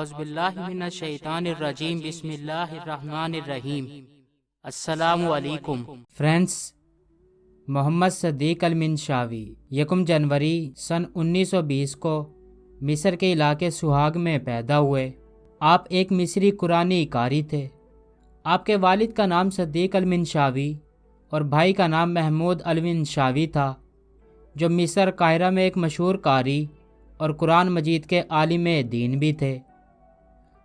اعوذ باللہ من الشیطان الرجیم بسم اللہ الرحمن الرحیم۔ السلام علیکم فرینڈس، محمد صدیق المنشاوی 1 جنوری سن 1920 کو مصر کے علاقے سوہاگ میں پیدا ہوئے۔ آپ ایک مصری قرآنی قاری تھے۔ آپ کے والد کا نام صدیق المنشاوی اور بھائی کا نام محمود المنشاوی تھا، جو مصر قاہرہ میں ایک مشہور قاری اور قرآن مجید کے عالم دین بھی تھے۔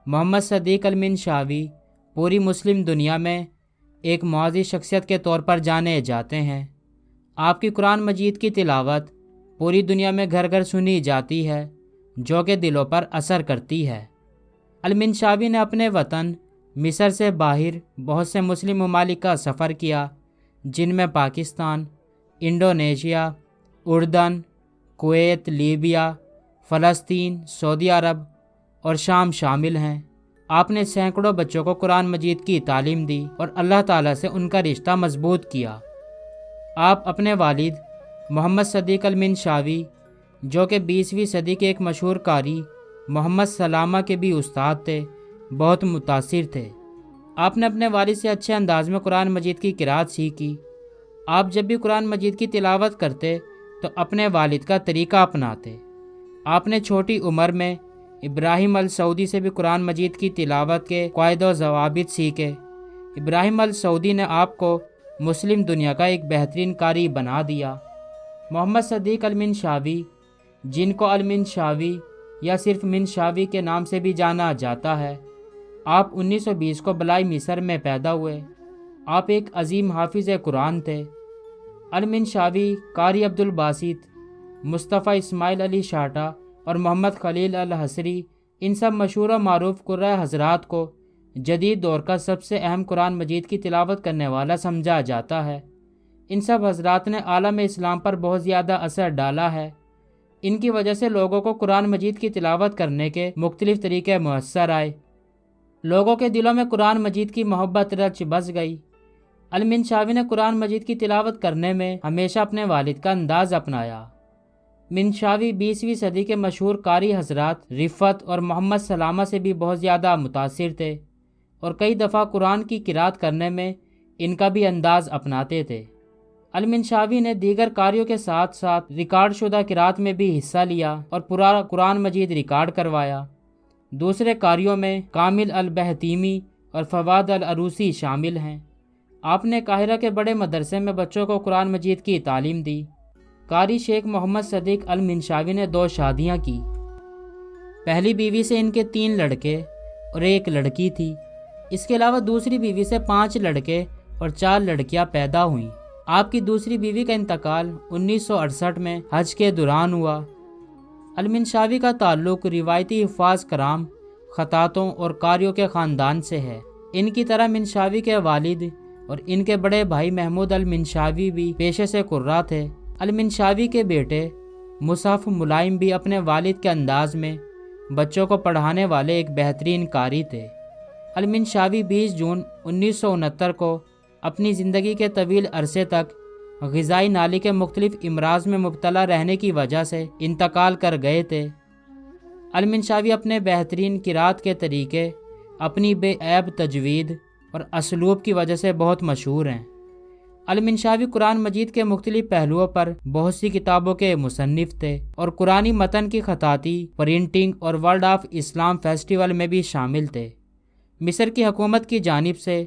محمد صدیق المنشاوی پوری مسلم دنیا میں ایک معزز شخصیت کے طور پر جانے جاتے ہیں۔ آپ کی قرآن مجید کی تلاوت پوری دنیا میں گھر گھر سنی جاتی ہے، جو کہ دلوں پر اثر کرتی ہے۔ المنشاوی نے اپنے وطن مصر سے باہر بہت سے مسلم ممالک کا سفر کیا، جن میں پاکستان، انڈونیشیا، اردن، کویت، لیبیا، فلسطین، سعودی عرب اور شام شامل ہیں۔ آپ نے سینکڑوں بچوں کو قرآن مجید کی تعلیم دی اور اللہ تعالیٰ سے ان کا رشتہ مضبوط کیا۔ آپ اپنے والد محمد صدیق المنشاوی، جو کہ 20ویں صدی کے ایک مشہور قاری محمد سلامہ کے بھی استاد تھے، بہت متاثر تھے۔ آپ نے اپنے والد سے اچھے انداز میں قرآن مجید کی قرأت سیکھی۔ آپ جب بھی قرآن مجید کی تلاوت کرتے تو اپنے والد کا طریقہ اپناتے۔ آپ نے چھوٹی عمر میں ابراہیم السعودی سے بھی قرآن مجید کی تلاوت کے قواعد و ضوابط سیکھے۔ ابراہیم السعودی نے آپ کو مسلم دنیا کا ایک بہترین قاری بنا دیا۔ محمد صدیق المنشاوی، جن کو المنشاوی یا صرف منشاوی کے نام سے بھی جانا جاتا ہے، آپ 1920 کو بلائی مصر میں پیدا ہوئے۔ آپ ایک عظیم حافظ قرآن تھے۔ المنشاوی قاری عبدالباسط، مصطفیٰ اسماعیل علی شاٹا اور محمد خلیل الحصری، ان سب مشہور و معروف قراء حضرات کو جدید دور کا سب سے اہم قرآن مجید کی تلاوت کرنے والا سمجھا جاتا ہے۔ ان سب حضرات نے عالم اسلام پر بہت زیادہ اثر ڈالا ہے۔ ان کی وجہ سے لوگوں کو قرآن مجید کی تلاوت کرنے کے مختلف طریقے میسر آئے۔ لوگوں کے دلوں میں قرآن مجید کی محبت رچ بس گئی۔ المنشاوی نے قرآن مجید کی تلاوت کرنے میں ہمیشہ اپنے والد کا انداز اپنایا۔ منشاوی 20ویں صدی کے مشہور قاری حضرات رفعت اور محمد سلامہ سے بھی بہت زیادہ متاثر تھے اور کئی دفعہ قرآن کی قرأت کرنے میں ان کا بھی انداز اپناتے تھے۔ المنشاوی نے دیگر قاریوں کے ساتھ ساتھ ریکارڈ شدہ قرأت میں بھی حصہ لیا اور پورا قرآن مجید ریکارڈ کروایا۔ دوسرے قاریوں میں کامل البہتیمی اور فواد العروسی شامل ہیں۔ آپ نے قاہرہ کے بڑے مدرسے میں بچوں کو قرآن مجید کی تعلیم دی۔ قاری شیخ محمد صدیق المنشاوی نے 2 شادیاں کی۔ پہلی بیوی سے ان کے 3 لڑکے اور 1 لڑکی تھی۔ اس کے علاوہ دوسری بیوی سے 5 لڑکے اور 4 لڑکیاں پیدا ہوئیں۔ آپ کی دوسری بیوی کا انتقال 1968 میں حج کے دوران ہوا۔ المنشاوی کا تعلق روایتی حفاظ کرام، خطاطوں اور قاریوں کے خاندان سے ہے۔ ان کی طرح منشاوی کے والد اور ان کے بڑے بھائی محمود المنشاوی بھی پیشے سے قراء تھے۔ المنشاوی کے بیٹے مصعب ملائم بھی اپنے والد کے انداز میں بچوں کو پڑھانے والے ایک بہترین قاری تھے۔ المنشاوی 20 جون 1969 کو اپنی زندگی کے طویل عرصے تک غذائی نالی کے مختلف امراض میں مبتلا رہنے کی وجہ سے انتقال کر گئے تھے۔ المنشاوی اپنے بہترین قرأت کے طریقے، اپنی بے عیب تجوید اور اسلوب کی وجہ سے بہت مشہور ہیں۔ المنشاوی قرآن مجید کے مختلف پہلوؤں پر بہت سی کتابوں کے مصنف تھے اور قرآنی متن کی خطاطی، پرنٹنگ اور ورلڈ آف اسلام فیسٹیول میں بھی شامل تھے۔ مصر کی حکومت کی جانب سے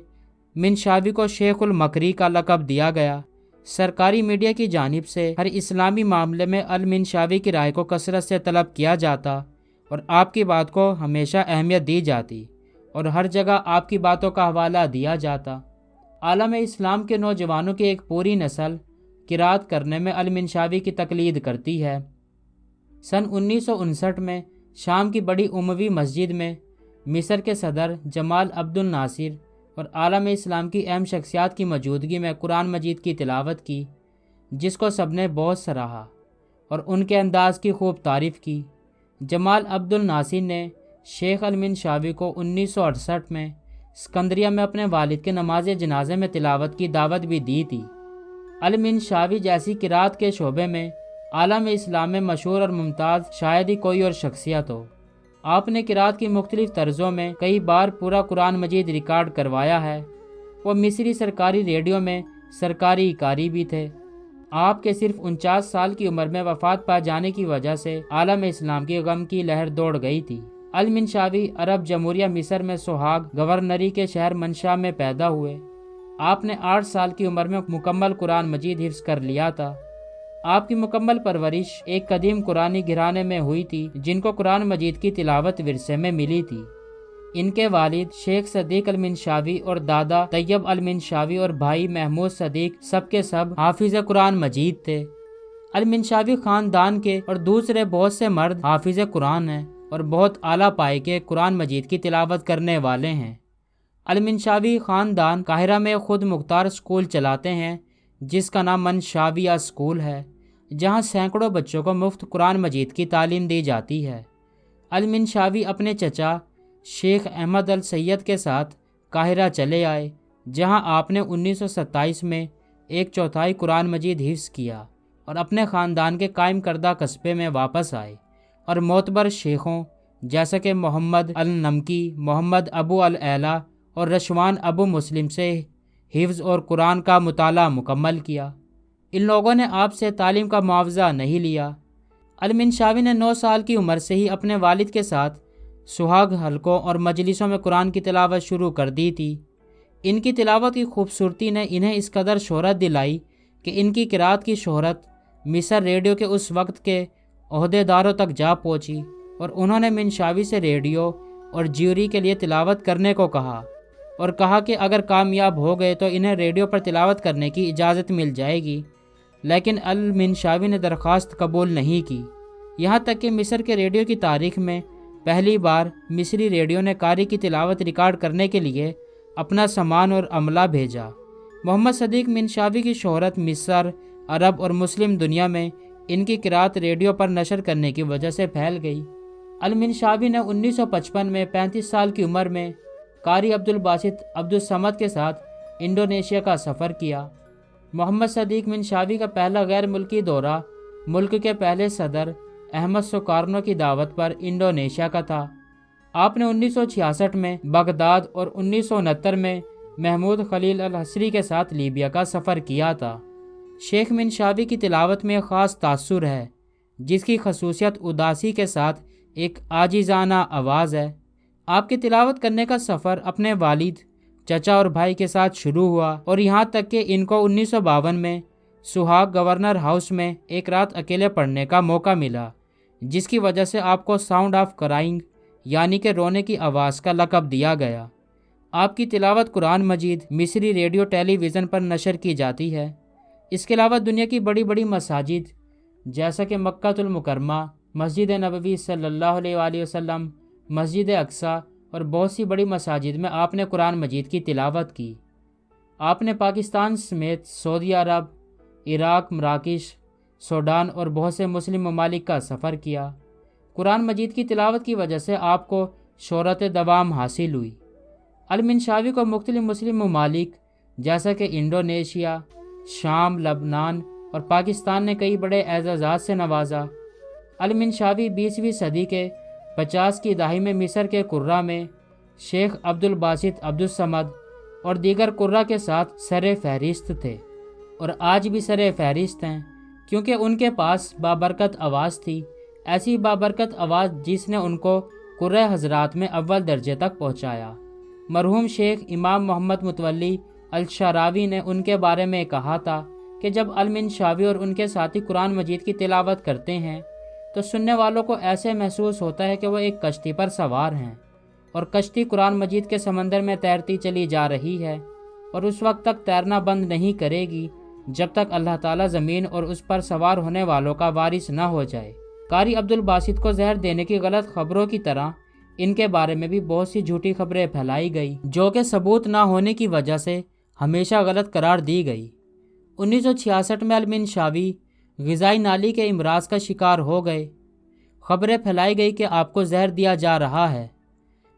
منشاوی کو شیخ المکری کا لقب دیا گیا۔ سرکاری میڈیا کی جانب سے ہر اسلامی معاملے میں المنشاوی کی رائے کو کثرت سے طلب کیا جاتا اور آپ کی بات کو ہمیشہ اہمیت دی جاتی اور ہر جگہ آپ کی باتوں کا حوالہ دیا جاتا۔ عالم اسلام کے نوجوانوں کی ایک پوری نسل قرأت کرنے میں المنشاوی کی تقلید کرتی ہے۔ سن 1959 میں شام کی بڑی اموی مسجد میں مصر کے صدر جمال عبد الناصر اور عالم اسلام کی اہم شخصیات کی موجودگی میں قرآن مجید کی تلاوت کی، جس کو سب نے بہت سراہا اور ان کے انداز کی خوب تعریف کی۔ جمال عبد الناصر نے شیخ المنشاوی کو 1968 میں اسکندریہ میں اپنے والد کے نماز جنازے میں تلاوت کی دعوت بھی دی تھی۔ المنشاوی جیسی قرأت کے شعبے میں عالم اسلام میں مشہور اور ممتاز شاید ہی کوئی اور شخصیت ہو۔ آپ نے قرات کی مختلف طرزوں میں کئی بار پورا قرآن مجید ریکارڈ کروایا ہے۔ وہ مصری سرکاری ریڈیو میں سرکاری قاری بھی تھے۔ آپ کے صرف 49 سال کی عمر میں وفات پا جانے کی وجہ سے عالم اسلام کی غم کی لہر دوڑ گئی تھی۔ المنشاوی عرب جمہوریہ مصر میں سوہاگ گورنری کے شہر منشا میں پیدا ہوئے۔ آپ نے 8 سال کی عمر میں مکمل قرآن مجید حفظ کر لیا تھا۔ آپ کی مکمل پرورش ایک قدیم قرآنی گھرانے میں ہوئی تھی جن کو قرآن مجید کی تلاوت ورثے میں ملی تھی۔ ان کے والد شیخ صدیق المنشاوی اور دادا طیب المنشاوی اور بھائی محمود صدیق سب کے سب حافظ قرآن مجید تھے۔ المنشاوی خاندان کے اور دوسرے بہت سے مرد حافظ قرآن ہیں اور بہت اعلیٰ پائے کے قرآن مجید کی تلاوت کرنے والے ہیں۔ المنشاوی خاندان قاہرہ میں خود مختار اسکول چلاتے ہیں جس کا نام منشاویہ اسکول ہے، جہاں سینکڑوں بچوں کو مفت قرآن مجید کی تعلیم دی جاتی ہے۔ المنشاوی اپنے چچا شیخ احمد السید کے ساتھ قاہرہ چلے آئے، جہاں آپ نے 1927 میں 1/4 قرآن مجید حفظ کیا اور اپنے خاندان کے قائم کردہ قصبے میں واپس آئے اور معتبر شیخوں جیسا کہ محمد النمکی، محمد ابو العلا اور رشوان ابو مسلم سے حفظ اور قرآن کا مطالعہ مکمل کیا۔ ان لوگوں نے آپ سے تعلیم کا معاوضہ نہیں لیا۔ المنشاوی نے 9 سال کی عمر سے ہی اپنے والد کے ساتھ سہاگ حلقوں اور مجلسوں میں قرآن کی تلاوت شروع کر دی تھی۔ ان کی تلاوت کی خوبصورتی نے انہیں اس قدر شہرت دلائی کہ ان کی قرات کی شہرت مصر ریڈیو کے اس وقت کے عہدیداروں تک جا پہنچی اور انہوں نے منشاوی سے ریڈیو اور جیوری کے لیے تلاوت کرنے کو کہا اور کہا کہ اگر کامیاب ہو گئے تو انہیں ریڈیو پر تلاوت کرنے کی اجازت مل جائے گی، لیکن المنشاوی نے درخواست قبول نہیں کی۔ یہاں تک کہ مصر کے ریڈیو کی تاریخ میں پہلی بار مصری ریڈیو نے قاری کی تلاوت ریکارڈ کرنے کے لیے اپنا سامان اور عملہ بھیجا۔ محمد صدیق منشاوی کی شہرت مصر، عرب اور مسلم دنیا میں ان کی قرات ریڈیو پر نشر کرنے کی وجہ سے پھیل گئی۔ المنشاوی نے 1955 میں 35 سال کی عمر میں قاری عبدالباسط عبدالصمد کے ساتھ انڈونیشیا کا سفر کیا۔ محمد صدیق منشاوی کا پہلا غیر ملکی دورہ ملک کے پہلے صدر احمد سوکارنو کی دعوت پر انڈونیشیا کا تھا۔ آپ نے 1966 میں بغداد اور 1969 میں محمود خلیل الحصری کے ساتھ لیبیا کا سفر کیا تھا۔ شیخ منشاوی کی تلاوت میں خاص تاثر ہے، جس کی خصوصیت اداسی کے ساتھ ایک عاجزانہ آواز ہے۔ آپ کی تلاوت کرنے کا سفر اپنے والد، چچا اور بھائی کے ساتھ شروع ہوا اور یہاں تک کہ ان کو 1952 میں سوہاگ گورنر ہاؤس میں ایک رات اکیلے پڑھنے کا موقع ملا، جس کی وجہ سے آپ کو ساؤنڈ آف کرائنگ یعنی کہ رونے کی آواز کا لقب دیا گیا۔ آپ کی تلاوت قرآن مجید مصری ریڈیو ٹیلی ویژن پر نشر کی جاتی ہے۔ اس کے علاوہ دنیا کی بڑی بڑی مساجد جیسا کہ مکہ المکرمہ، مسجد نبوی صلی اللہ علیہ وآلہ وسلم، مسجد اقصیٰ اور بہت سی بڑی مساجد میں آپ نے قرآن مجید کی تلاوت کی۔ آپ نے پاکستان سمیت سعودی عرب، عراق، مراکش، سوڈان اور بہت سے مسلم ممالک کا سفر کیا۔ قرآن مجید کی تلاوت کی وجہ سے آپ کو شہرت دوام حاصل ہوئی۔ المنشاوی کو مختلف مسلم ممالک جیسا کہ انڈونیشیا، شام، لبنان اور پاکستان نے کئی بڑے اعزازات سے نوازا۔ المنشاوی 20ویں صدی کے 50 کی دہائی میں مصر کے قراء میں شیخ عبدالباسط عبدالصمد اور دیگر قراء کے ساتھ سر فہرست تھے اور آج بھی سر فہرست ہیں، کیونکہ ان کے پاس بابرکت آواز تھی، ایسی بابرکت آواز جس نے ان کو قراء حضرات میں اول درجے تک پہنچایا۔ مرحوم شیخ امام محمد متولی الشعراوی نے ان کے بارے میں کہا تھا کہ جب المنشاوی اور ان کے ساتھی قرآن مجید کی تلاوت کرتے ہیں تو سننے والوں کو ایسے محسوس ہوتا ہے کہ وہ ایک کشتی پر سوار ہیں اور کشتی قرآن مجید کے سمندر میں تیرتی چلی جا رہی ہے اور اس وقت تک تیرنا بند نہیں کرے گی جب تک اللہ تعالیٰ زمین اور اس پر سوار ہونے والوں کا وارث نہ ہو جائے۔ قاری عبدالباسط کو زہر دینے کی غلط خبروں کی طرح ان کے بارے میں بھی بہت سی جھوٹی خبریں پھیلائی گئی جو کہ ثبوت نہ ہونے کی وجہ سے ہمیشہ غلط قرار دی گئی۔ 1966 میں المنشاوی غذائی نالی کے امراض کا شکار ہو گئے۔ خبریں پھیلائی گئی کہ آپ کو زہر دیا جا رہا ہے،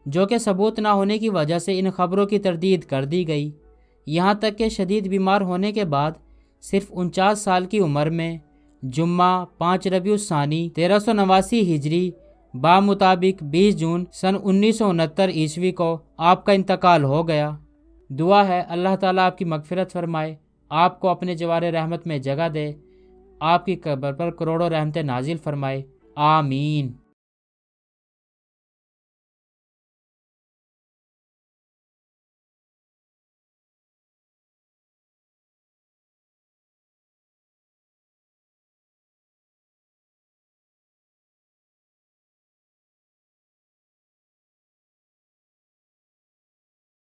جو کہ ثبوت نہ ہونے کی وجہ سے ان خبروں کی تردید کر دی گئی، یہاں تک کہ شدید بیمار ہونے کے بعد صرف 49 سال کی عمر میں جمعہ 5 ربیع الثانی 1389 ہجری بمطابق 20 جون سن 1969 عیسوی کو آپ کا انتقال ہو گیا۔ دعا ہے اللہ تعالیٰ آپ کی مغفرت فرمائے، آپ کو اپنے جوار رحمت میں جگہ دے، آپ کی قبر پر کروڑوں رحمتیں نازل فرمائے، آمین۔